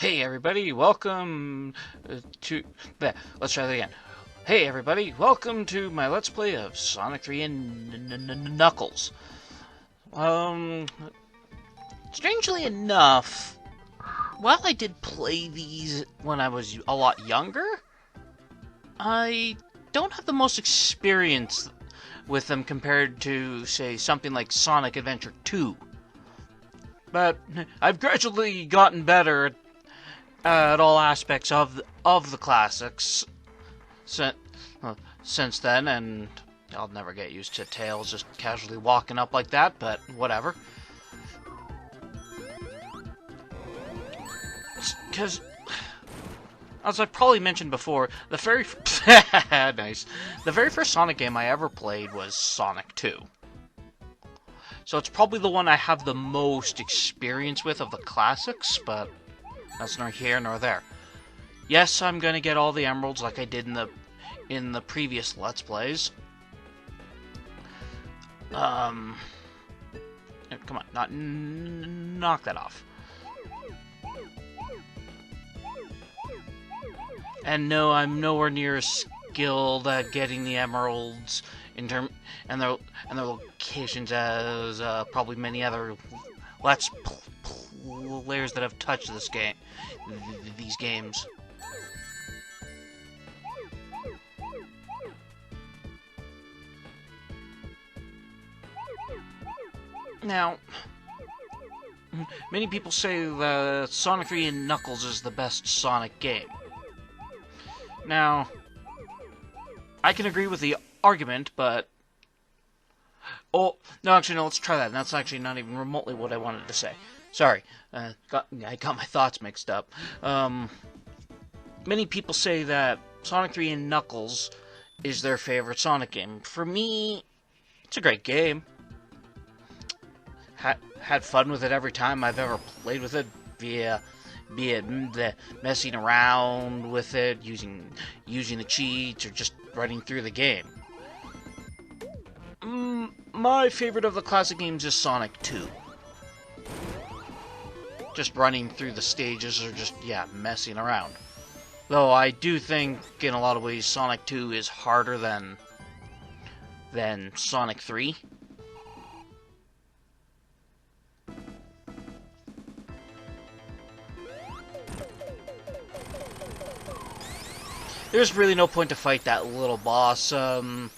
Hey everybody, welcome to... Let's try that again. Hey everybody, welcome to my Let's Play of Sonic 3 and Knuckles. Strangely enough, while I did play these when I was a lot younger, I don't have the most experience with them compared to, say, something like Sonic Adventure 2. But I've gradually gotten better at all aspects of the classics since then, and I'll never get used to Tails just casually walking up like that, but whatever. Because, as I probably mentioned before, the very nice, the very first Sonic game I ever played was Sonic 2. So it's probably the one I have the most experience with of the classics, but that's nor here nor there. Yes, I'm gonna get all the emeralds like I did in the previous Let's Plays. Come on, knock that off. And no, I'm nowhere near as skilled at getting the emeralds and their locations as probably many other Let's players that have touched this game, these games. Now, many people say that Sonic 3 and Knuckles is the best Sonic game. Now, I can agree with the argument, but... Oh, no, actually, no, let's try that. That's actually not even remotely what I wanted to say. Sorry, I got my thoughts mixed up. Many people say that Sonic 3 and Knuckles is their favorite Sonic game. For me, it's a great game. Had fun with it every time I've ever played with it, be it the messing around with it, using the cheats, or just running through the game. My favorite of the classic games is Sonic 2. Just running through the stages, or just, yeah, messing around. Though I do think, in a lot of ways, Sonic 2 is harder than Sonic 3. There's really no point to fight that little boss, or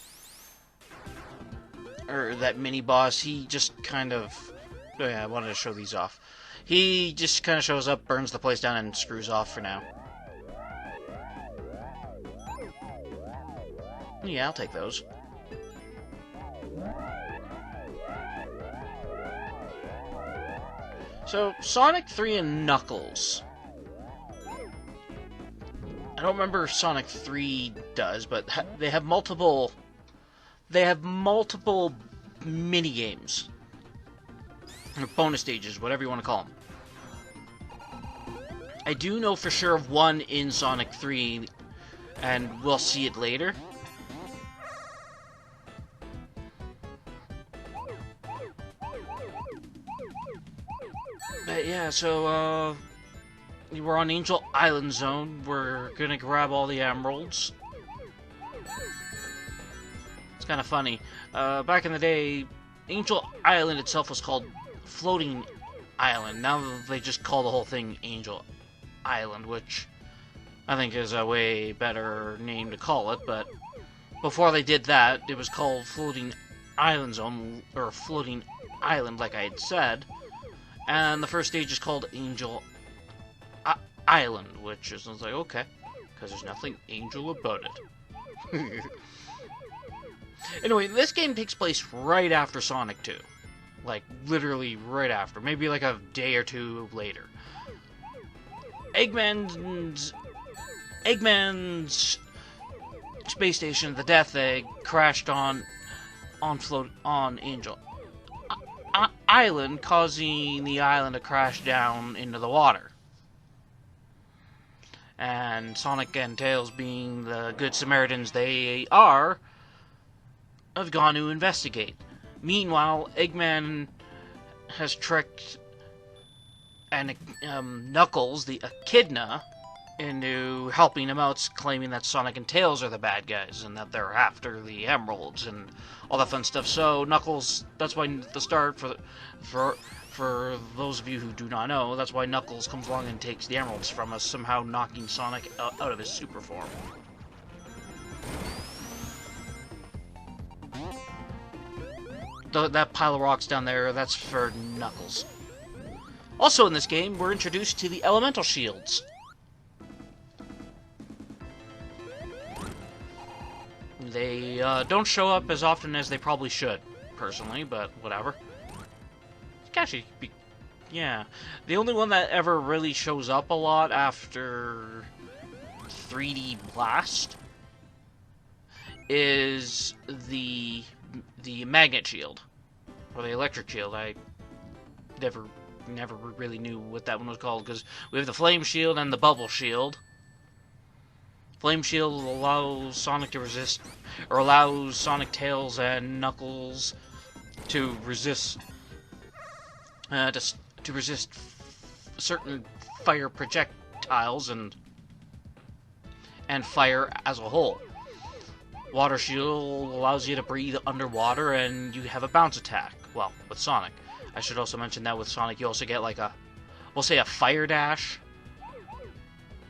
that mini-boss. He just kind of... Oh yeah, I wanted to show these off. He just kind of shows up, burns the place down, and screws off for now. Yeah, I'll take those. So, Sonic 3 and Knuckles. I don't remember if Sonic 3 does, but they have multiple mini-games. Or bonus stages, whatever you want to call them. I do know for sure of one in Sonic 3, and we'll see it later. But yeah, so, we're on Angel Island Zone. We're gonna grab all the emeralds. It's kind of funny. Back in the day, Angel Island itself was called Floating Island. Now they just call the whole thing Angel Island, which I think is a way better name to call it, but before they did that, it was called Floating Island Zone, or Floating Island, like I had said, and the first stage is called Angel Island, which is, I was like, okay, because there's nothing angel about it. Anyway, this game takes place right after Sonic 2. Like, literally right after. Maybe like a day or two later. Eggman's space station, the Death Egg, crashed on Angel Island, causing the island to crash down into the water. And Sonic and Tails, being the good Samaritans they are, have gone to investigate. Meanwhile, Eggman has tricked and Knuckles, the Echidna, into helping him out, claiming that Sonic and Tails are the bad guys and that they're after the emeralds and all that fun stuff. So Knuckles, that's why the start for those of you who do not know, that's why Knuckles comes along and takes the emeralds from us, somehow knocking Sonic out of his super form. That pile of rocks down there, that's for Knuckles. Also in this game, we're introduced to the elemental shields. They don't show up as often as they probably should, personally, but whatever. Actually, yeah. The only one that ever really shows up a lot after 3D Blast is the magnet shield, or the electric shield. I never really knew what that one was called, because we have the flame shield and the bubble shield. Flame shield allows Sonic to resist, or allows Sonic, Tails, and Knuckles to resist to resist certain fire projectiles and fire as a whole. Water shield allows you to breathe underwater, and you have a bounce attack. Well, with Sonic. I should also mention that with Sonic you also get like we'll say a fire dash,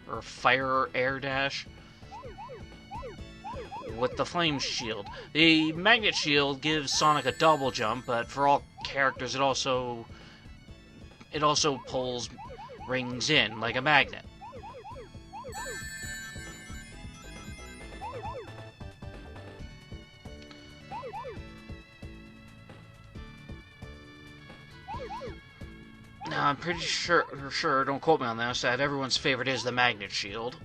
or a fire air dash, with the flame shield. The magnet shield gives Sonic a double jump, but for all characters it also pulls rings in like a magnet. Now, I'm pretty sure, don't quote me on this, that everyone's favorite is the magnet shield.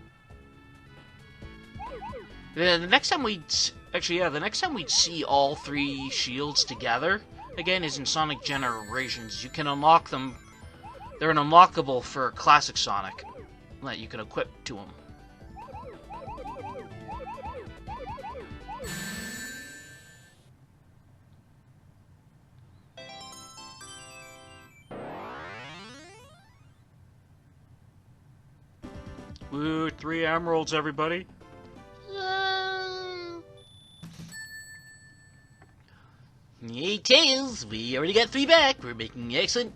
The next time we'd see all three shields together, again, is in Sonic Generations. You can unlock them. They're an unlockable for Classic Sonic that you can equip to him. Woo, 3 emeralds, everybody. Hey, Tails, we already got 3 back. We're making excellent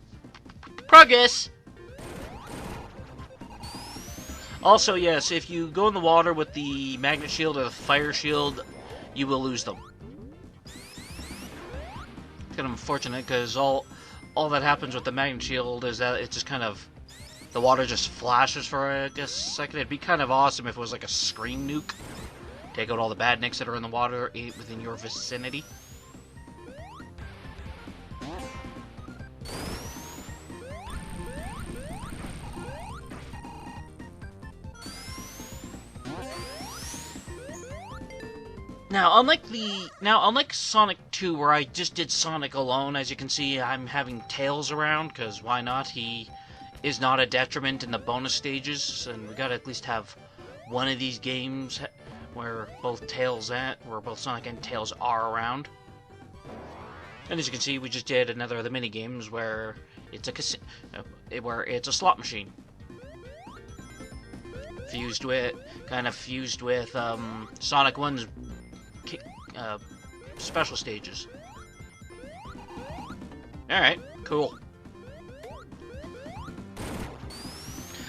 progress. Also, yes, if you go in the water with the magnet shield or the fire shield, you will lose them. It's kind of unfortunate, because all that happens with the magnet shield is that it just kind of, the water just flashes for a second. It'd be kind of awesome if it was like a screen nuke. Take out all the badniks that are in the water within your vicinity. Now, unlike Sonic 2, where I just did Sonic alone, as you can see, I'm having Tails around, because why not? He is not a detriment in the bonus stages, and we gotta at least have one of these games where both Sonic and Tails are around. And as you can see, we just did another of the mini games where it's a slot machine fused with Sonic 1's special stages. Alright, cool.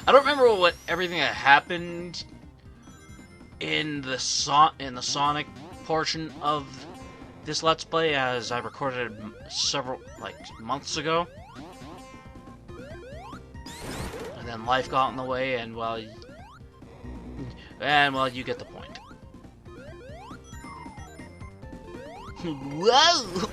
I don't remember what everything that happened in the Sonic portion of this Let's Play, as I recorded several, months ago. And then life got in the way, and well, you get the point. Whoa!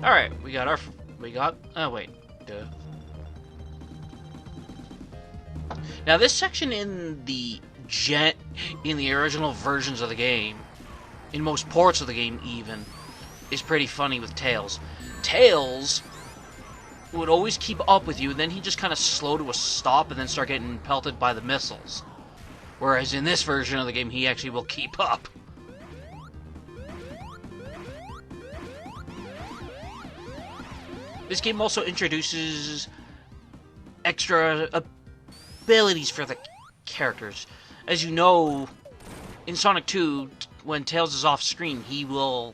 Alright, oh wait, duh. Now this section in the original versions of the game, in most ports of the game even, is pretty funny with Tails. Tails would always keep up with you, and then he'd just kind of slow to a stop and then start getting pelted by the missiles. Whereas in this version of the game, he actually will keep up. This game also introduces extra abilities for the characters. As you know, in Sonic 2, when Tails is off screen, he'll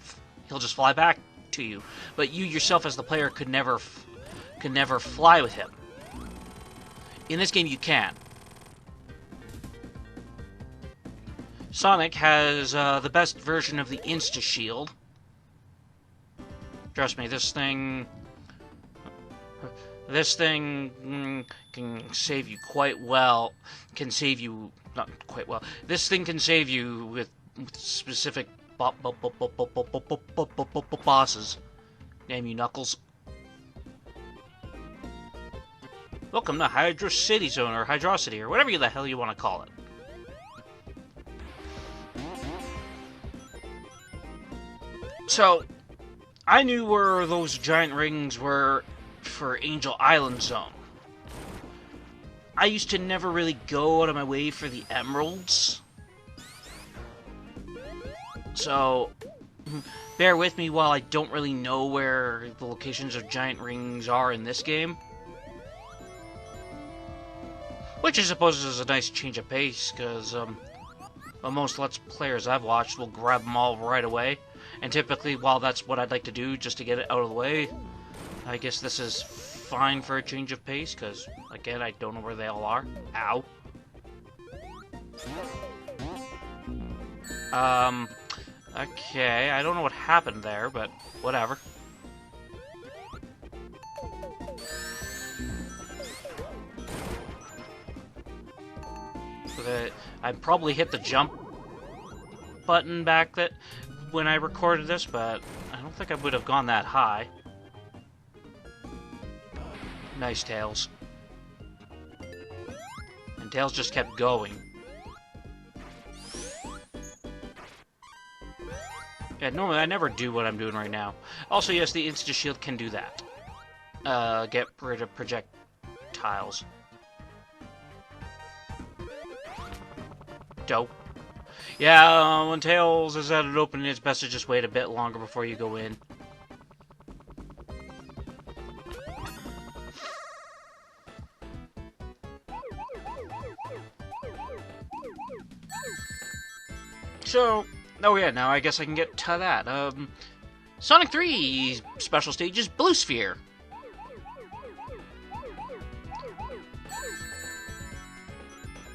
just fly back to you. But you yourself, as the player, could never fly with him. In this game, you can. Sonic has the best version of the Insta Shield. Trust me, this thing can save you quite well. Can save you not quite well. This thing can save you with specific bosses. Damn you, Knuckles. Welcome to Hydro City Zone, or Hydrocity, or whatever the hell you want to call it. So, I knew where those giant rings were for Angel Island Zone. I used to never really go out of my way for the emeralds. So, bear with me while I don't really know where the locations of giant rings are in this game. Which I suppose is a nice change of pace, because most Let's Players I've watched will grab them all right away. And typically, while that's what I'd like to do, just to get it out of the way, I guess this is fine for a change of pace, because, again, I don't know where they all are. Ow. Okay, I don't know what happened there, but whatever. I probably hit the jump button back when I recorded this, but I don't think I would have gone that high. Nice, Tails. And Tails just kept going. Yeah, normally I never do what I'm doing right now. Also, yes, the Insta Shield can do that. Get rid of projectiles. Dope. Yeah, when Tails is at an opening, it's best to just wait a bit longer before you go in. So, oh yeah, now I guess I can get to that. Sonic 3 special stage is Blue Sphere.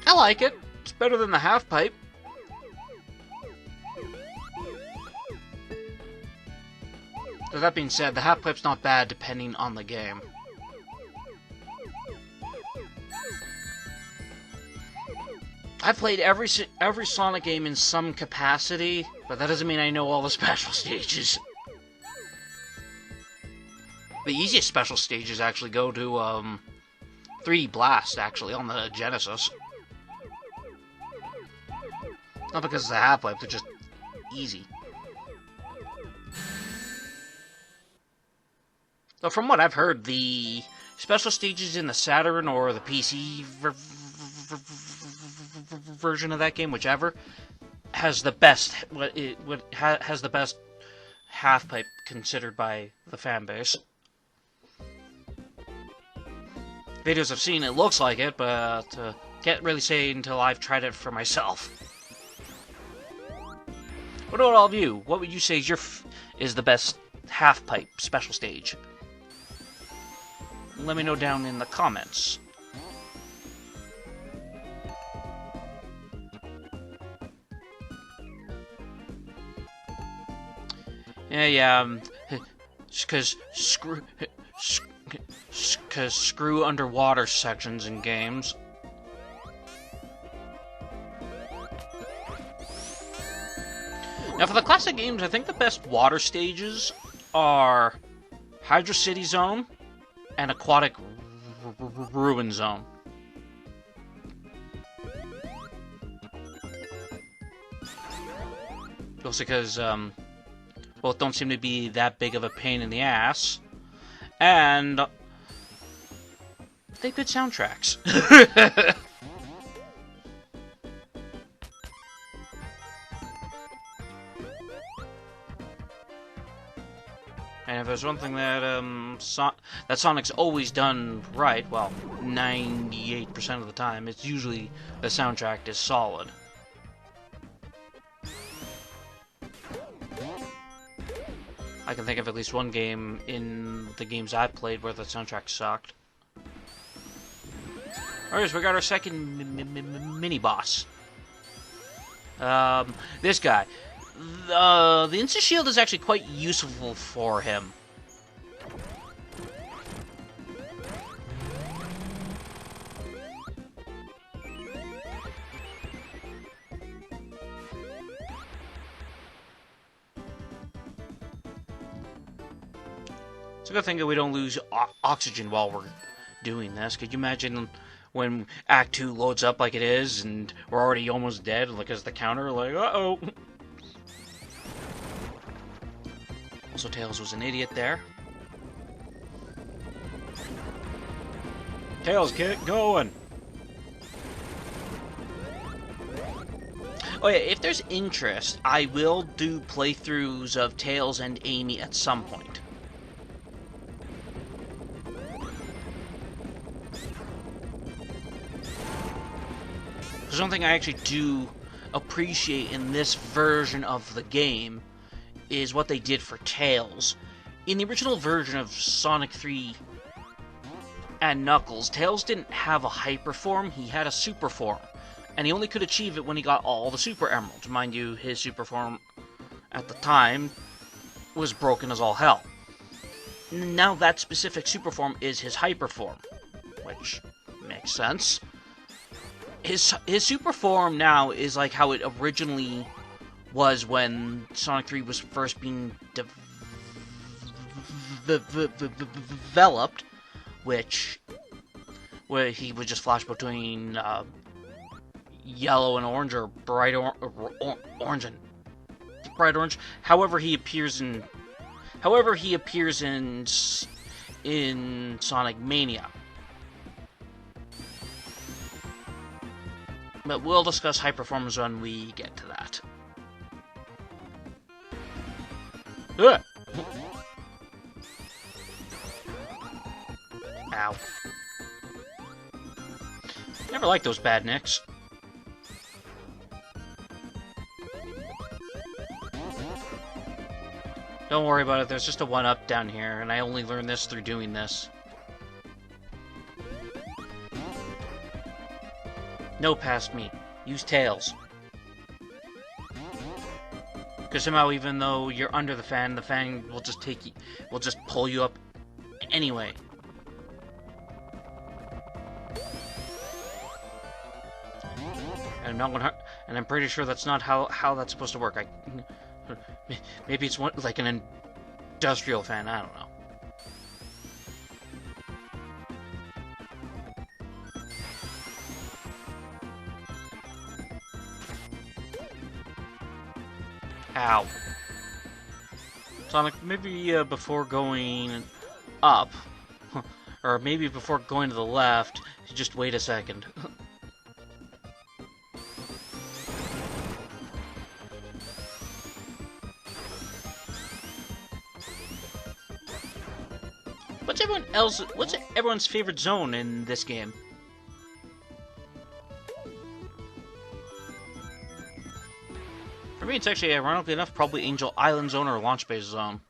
I like it. It's better than the half pipe. So that being said, the half pipe's not bad depending on the game. I've played every Sonic game in some capacity, but that doesn't mean I know all the special stages. The easiest special stages actually go to 3D Blast, actually, on the Genesis. Not because it's a half-pipe, they're just easy. So from what I've heard, the special stages in the Saturn or the PC version of that game, whichever, has the best has the best half-pipe considered by the fan base. Videos I've seen, it looks like it, but can't really say until I've tried it for myself. What about all of you? What would you say is the best half-pipe special stage? Let me know down in the comments. Yeah, because screw underwater sections in games. Now, for the classic games, I think the best water stages are Hydro City Zone and Aquatic Ruin Zone. Also because, both don't seem to be that big of a pain in the ass, and they have good soundtracks. And if there's one thing that that Sonic's always done right, well, 98% of the time, it's usually the soundtrack is solid. I can think of at least one game in the games I've played where the soundtrack sucked. Alright, so we got our second mini-boss. This guy. The Insta-Shield is actually quite useful for him. It's a good thing that we don't lose oxygen while we're doing this. Could you imagine when Act 2 loads up like it is, and we're already almost dead, like as the counter, like, uh-oh. Also, Tails was an idiot there. Tails, get going! Oh yeah, if there's interest, I will do playthroughs of Tails and Amy at some point. There's one thing I actually do appreciate in this version of the game is what they did for Tails. In the original version of Sonic 3 and Knuckles, Tails didn't have a hyper form, he had a super form. And he only could achieve it when he got all the super emeralds. Mind you, his super form at the time was broken as all hell. Now that specific super form is his hyper form, which makes sense. His super form now is like how it originally was when Sonic 3 was first being developed, where he would just flash between yellow and orange, or bright orange and bright orange. However he appears in Sonic Mania. But we'll discuss Hyperforms when we get to that. Ugh. Ow. Never liked those bad nicks. Don't worry about it, there's just a 1-up down here, and I only learned this through doing this. No past me. Use Tails. Because somehow, even though you're under the fan will just pull you up anyway. And I'm pretty sure that's not how that's supposed to work. Maybe it's like an industrial fan. I don't know. Ow. Sonic, maybe before going up, or maybe before going to the left, just wait a second. What's everyone's favorite zone in this game? For me, it's actually, ironically enough, probably Angel Island Zone or Launch Base Zone.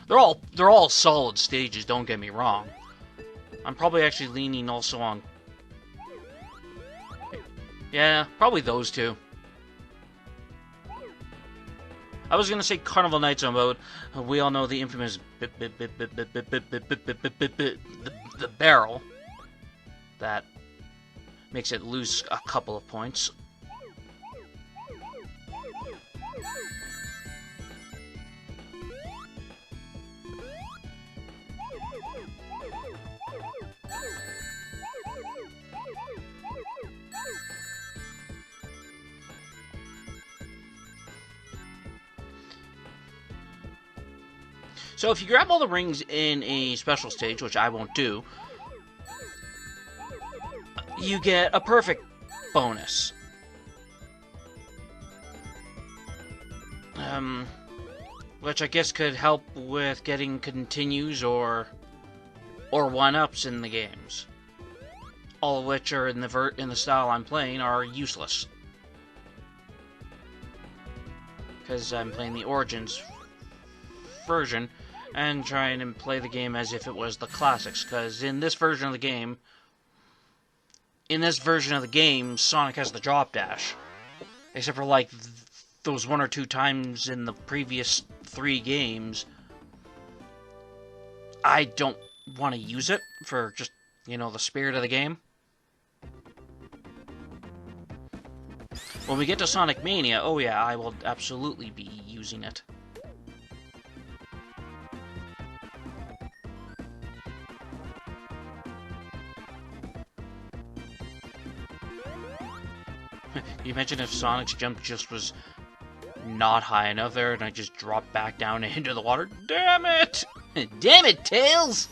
They're all solid stages, don't get me wrong. I'm probably actually leaning also on... Yeah, probably those two. I was gonna say Carnival Night Zone, but we all know the infamous the barrel that makes it lose a couple of points. So if you grab all the rings in a special stage, which I won't do, you get a perfect bonus. which I guess could help with getting continues or one-ups in the games. All of which are in the style I'm playing are useless. Because I'm playing the Origins version and trying to play the game as if it was the classics. Because in this version of the game, Sonic has the drop dash. Except for like those 1 or 2 times in the previous 3 games, I don't want to use it for just, the spirit of the game. When we get to Sonic Mania, oh yeah, I will absolutely be using it. You imagine if Sonic's jump just was not high enough there and I just dropped back down into the water? Damn it! Damn it, Tails!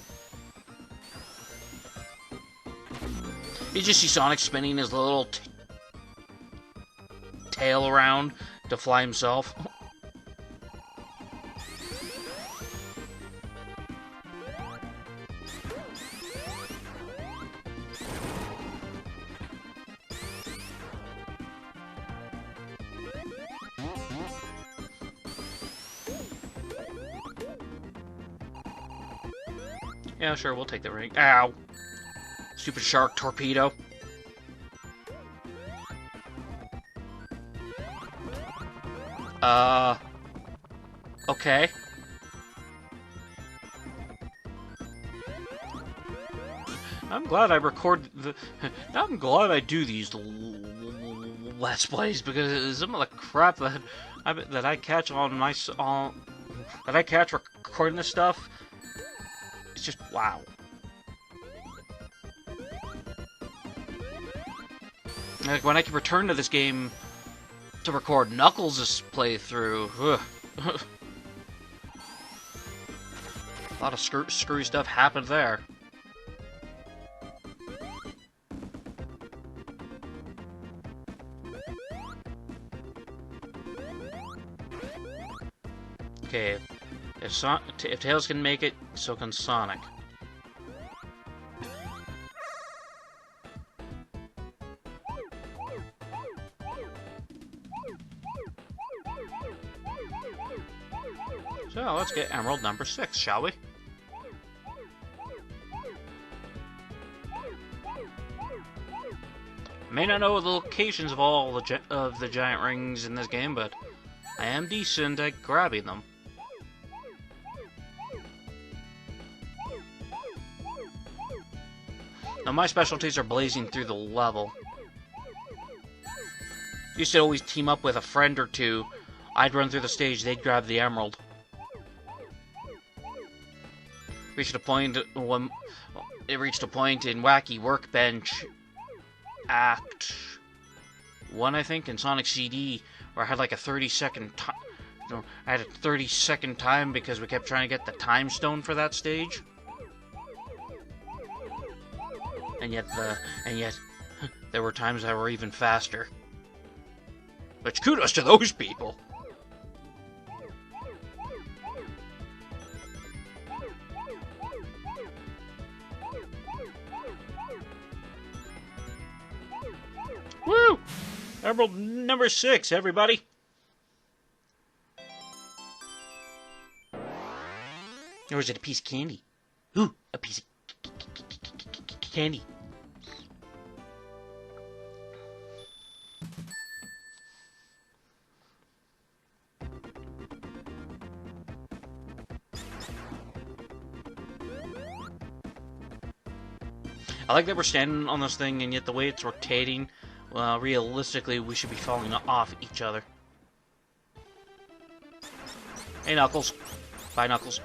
You just see Sonic spinning his little tail around to fly himself. Yeah, sure, we'll take the ring. Ow! Stupid shark torpedo. Okay. I'm glad I I'm glad I do these Let's Plays, because some of the crap that I catch that I catch recording this stuff, it's just wow. Like when I can return to this game to record Knuckles' playthrough, a lot of screwy stuff happened there. Okay, if Tails can make it, so can Sonic. So let's get Emerald number 6, shall we? I may not know the locations of all the giant rings in this game, but I am decent at grabbing them. Now my specialties are blazing through the level. Used to always team up with a friend or two. I'd run through the stage, they'd grab the emerald. It reached a point in Wacky Workbench Act 1, I think, in Sonic CD, where I had like a 30-second time. I had a 30-second time because we kept trying to get the time stone for that stage. And yet there were times that were even faster. Which kudos to those people. Woo! Emerald number 6, everybody. Or is it a piece of candy? Ooh, a piece of candy. I like that we're standing on this thing, and yet the way it's rotating, well, realistically, we should be falling off each other. Hey, Knuckles. Bye, Knuckles.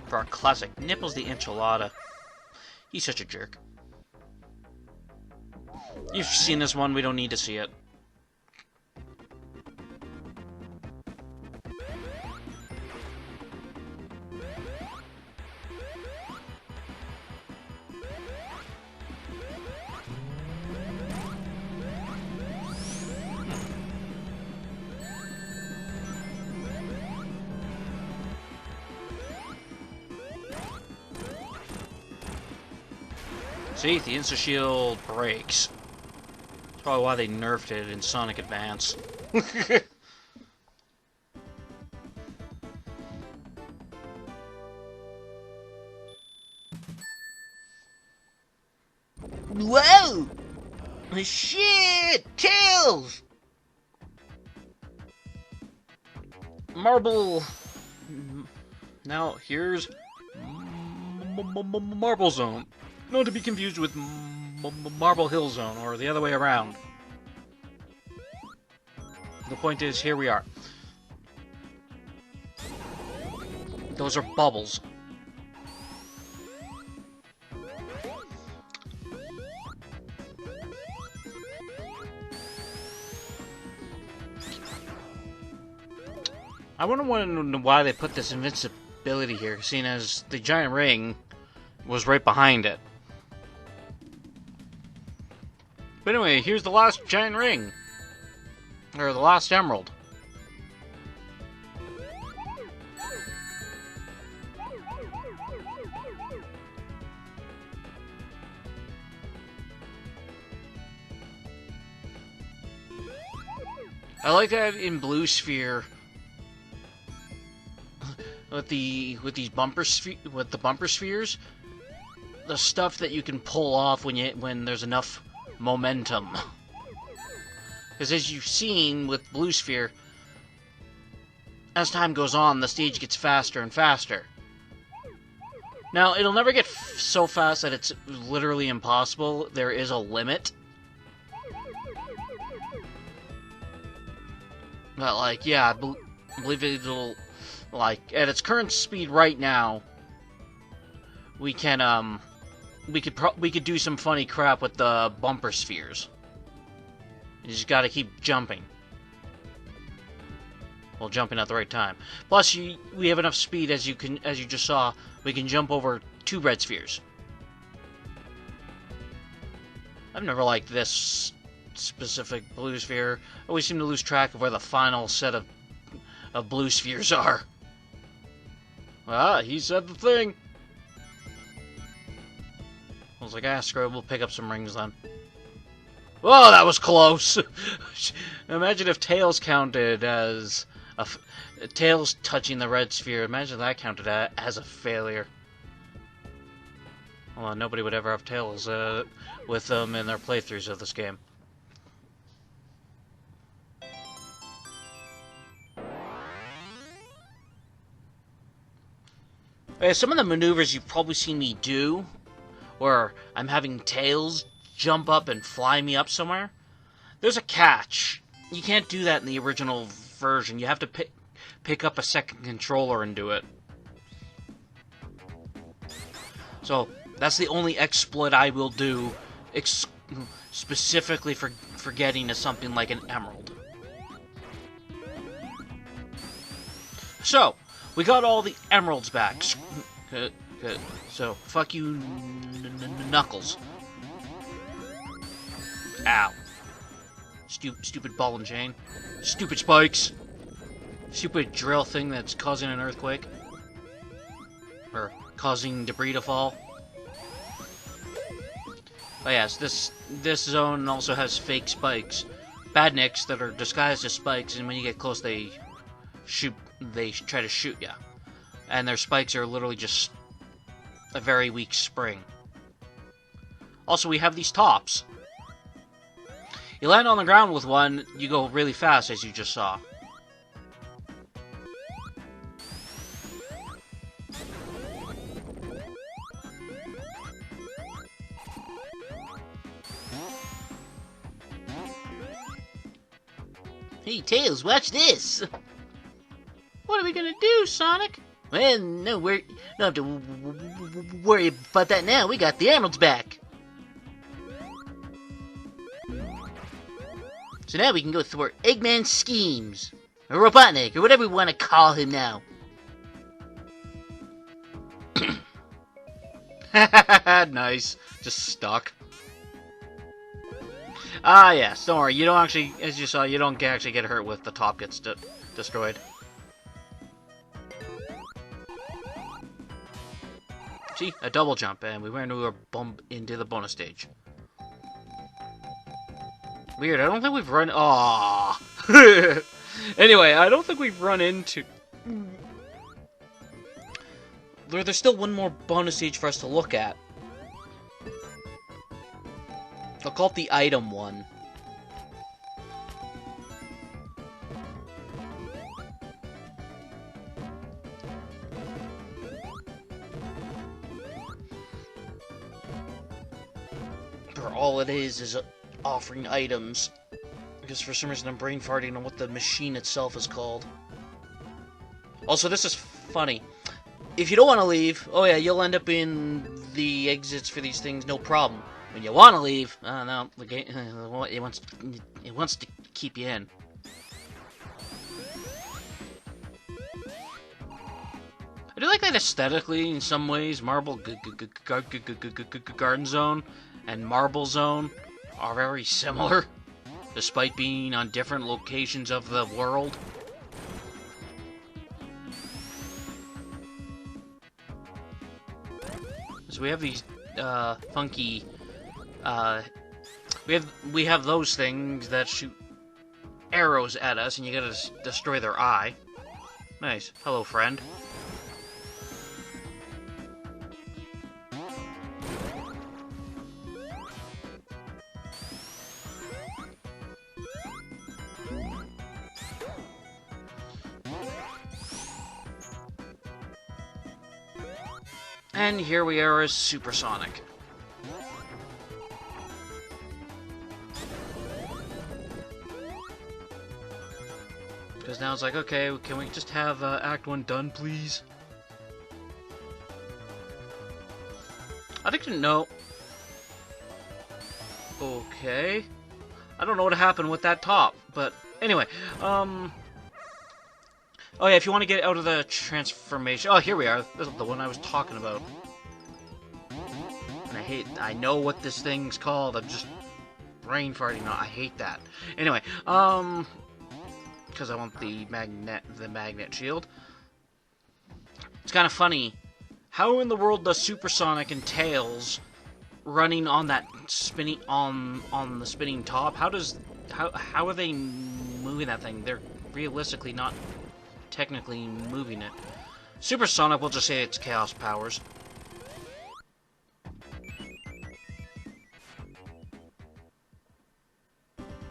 For our classic, Nipples the Enchilada. He's such a jerk. You've seen this one, we don't need to see it. See, the Insta-Shield breaks. That's probably why they nerfed it in Sonic Advance. Whoa! Shit! Tails! Marble... Now, here's... Marble Zone. Not to be confused with Marble Hill Zone, or the other way around. The point is, here we are. Those are bubbles. I wonder why they put this invincibility here, seeing as the giant ring was right behind it. But anyway, here's the last giant ring. Or the last emerald. I like that in Blue Sphere with the bumper spheres, the stuff that you can pull off when there's enough momentum. Because as you've seen with Blue Sphere, as time goes on, the stage gets faster and faster. Now, it'll never get so fast that it's literally impossible. There is a limit. But, like, yeah, I believe it'll, like, at its current speed right now, we can, we could do some funny crap with the bumper spheres. You just gotta keep jumping. Well, jumping at the right time. Plus, we have enough speed, as you just saw, we can jump over 2 red spheres. I've never liked this specific blue sphere. I always seem to lose track of where the final set of blue spheres are. Ah, he said the thing. I was like, ah, screw it, we'll pick up some rings then. Whoa, that was close! Imagine if Tails counted as Tails touching the red sphere. Imagine that counted as a failure. Well, nobody would ever have Tails with them in their playthroughs of this game. Some of the maneuvers you've probably seen me do, where I'm having Tails jump up and fly me up somewhere, there's a catch. You can't do that in the original version. You have to pick up a second controller and do it. So, that's the only exploit I will do, specifically for getting to something like an emerald. So, we got all the emeralds back. Good. So, fuck you, Knuckles. Ow. Stupid ball and chain. Stupid spikes. Stupid drill thing that's causing an earthquake. Or causing debris to fall. Oh yes, this zone also has fake spikes. Badniks that are disguised as spikes, and when you get close they try to shoot you. And their spikes are literally just a very weak spring. Also, we have these tops. You land on the ground with one, you go really fast, as you just saw. Hey, Tails, watch this! What are we gonna do, Sonic? Well, no, we don't have to worry about that now. We got the emeralds back. So now we can go through our Eggman schemes. Or Robotnik, or whatever we want to call him now. Nice. Just stuck. Ah, yes. Don't worry. You don't actually, as you saw, you don't actually get hurt with the top gets destroyed. See? A double jump, and we went into a bump into the bonus stage. Weird, I don't think we've run... Aww. Anyway, I don't think we've run into... There's still one more bonus stage for us to look at. I'll call it the item one. For all it is offering items. Because for some reason I'm brain farting on what the machine itself is called. Also, this is funny. If you don't want to leave, oh yeah, you'll end up in the exits for these things, no problem. When you want to leave, no, the game it wants to keep you in. I do like that aesthetically in some ways. Marble Garden Zone and Marble Zone are very similar, despite being on different locations of the world. So we have these funky we have those things that shoot arrows at us, and you gotta destroy their eye. Nice. Hello, friend. And here we are as Supersonic. Because now it's like, okay, can we just have Act 1 done, please? I think no. Okay. I don't know what happened with that top, but anyway, oh yeah, if you want to get out of the transformation... Oh, here we are. This is the one I was talking about. And I know what this thing's called. I'm just brain farting. I hate that. Anyway, because I want the magnet shield. It's kind of funny. How in the world does Supersonic and Tails running on that spinning on the spinning top? How are they moving that thing? They're realistically not technically moving it. Supersonic, we'll just say it's Chaos powers.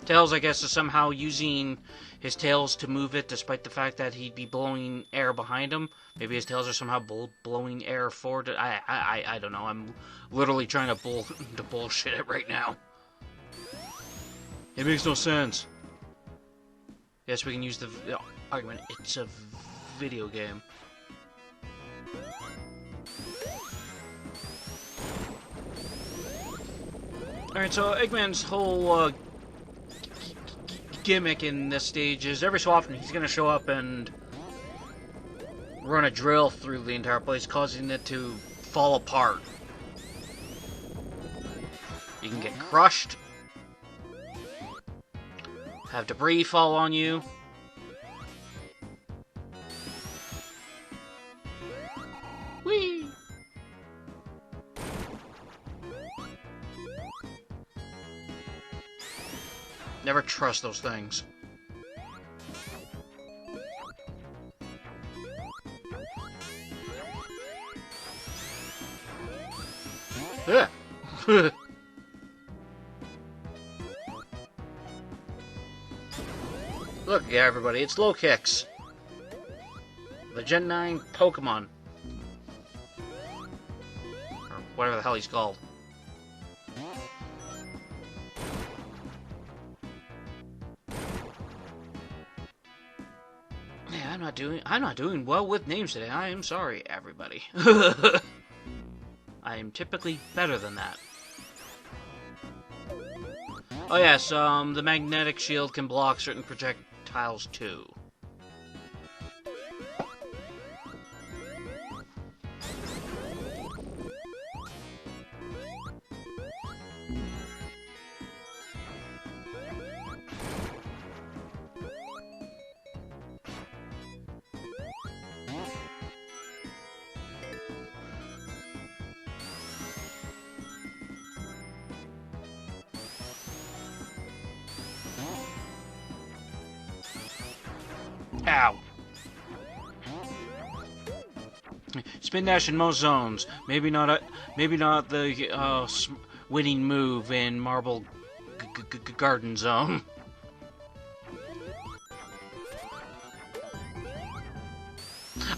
Tails, I guess, is somehow using his tails to move it, despite the fact that he'd be blowing air behind him. Maybe his tails are somehow blowing air forward. I don't know. I'm literally trying to bullshit it right now. It makes no sense. Yes, we can use the argument. It's a video game. Alright, so Eggman's whole gimmick in this stage is every so often he's going to show up and run a drill through the entire place, causing it to fall apart. You can get crushed, have debris fall on you. Whee! Never trust those things. Yeah. Look, yeah, everybody, it's Low Kicks, the Gen 9 Pokemon, or whatever the hell he's called. Yeah, I'm not doing well with names today. I am sorry, everybody. I am typically better than that. Oh yes, the magnetic shield can block certain projectiles too. Ow. Spin dash in most zones. Maybe not the winning move in Marble Garden Zone.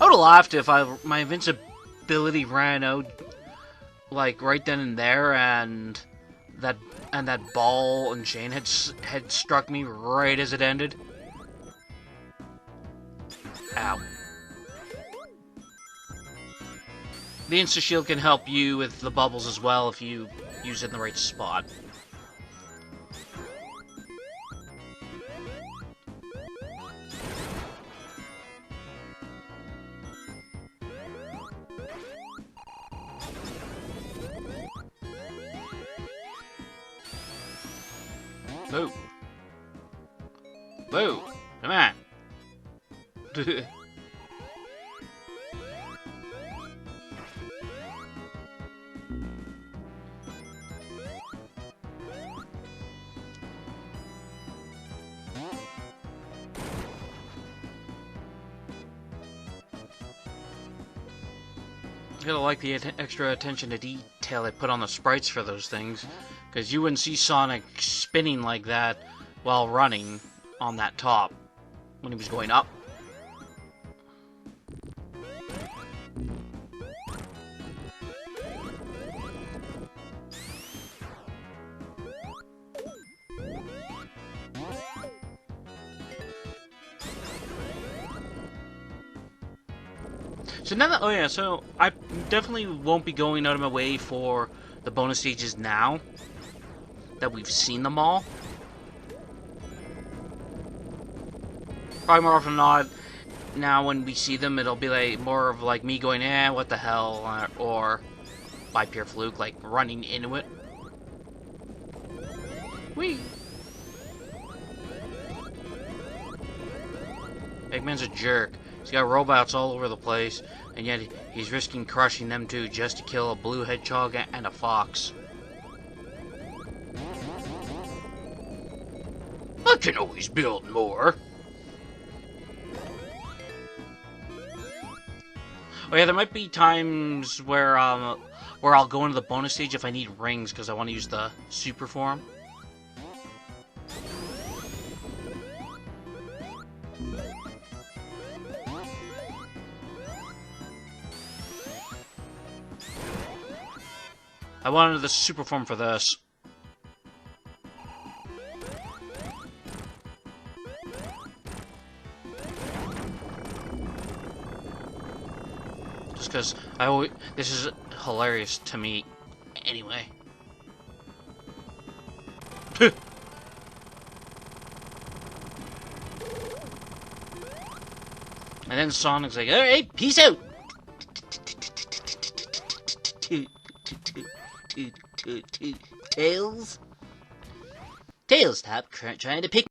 I would have laughed if my invincibility ran out like right then and there, and that ball and chain had struck me right as it ended. Ow. The Insta-Shield can help you with the bubbles as well if you use it in the right spot. Boo. Boo. Come on. I gotta like the extra attention to detail they put on the sprites for those things, because you wouldn't see Sonic spinning like that while running on that top when he was going up. So now that, oh yeah, so I definitely won't be going out of my way for the bonus stages now that we've seen them all. Probably more often than not, now when we see them, it'll be like more of like me going, eh, what the hell, or by pure fluke, like running into it. Whee! Eggman's a jerk. He's got robots all over the place, and yet he's risking crushing them too just to kill a blue hedgehog and a fox. I can always build more. Oh yeah, there might be times where I'll go into the bonus stage if I need rings because I want to use the super form. I wanted the super form for this. Just because this is hilarious to me anyway. And then Sonic's like, alright, peace out! Tails? Tails, stop trying to pick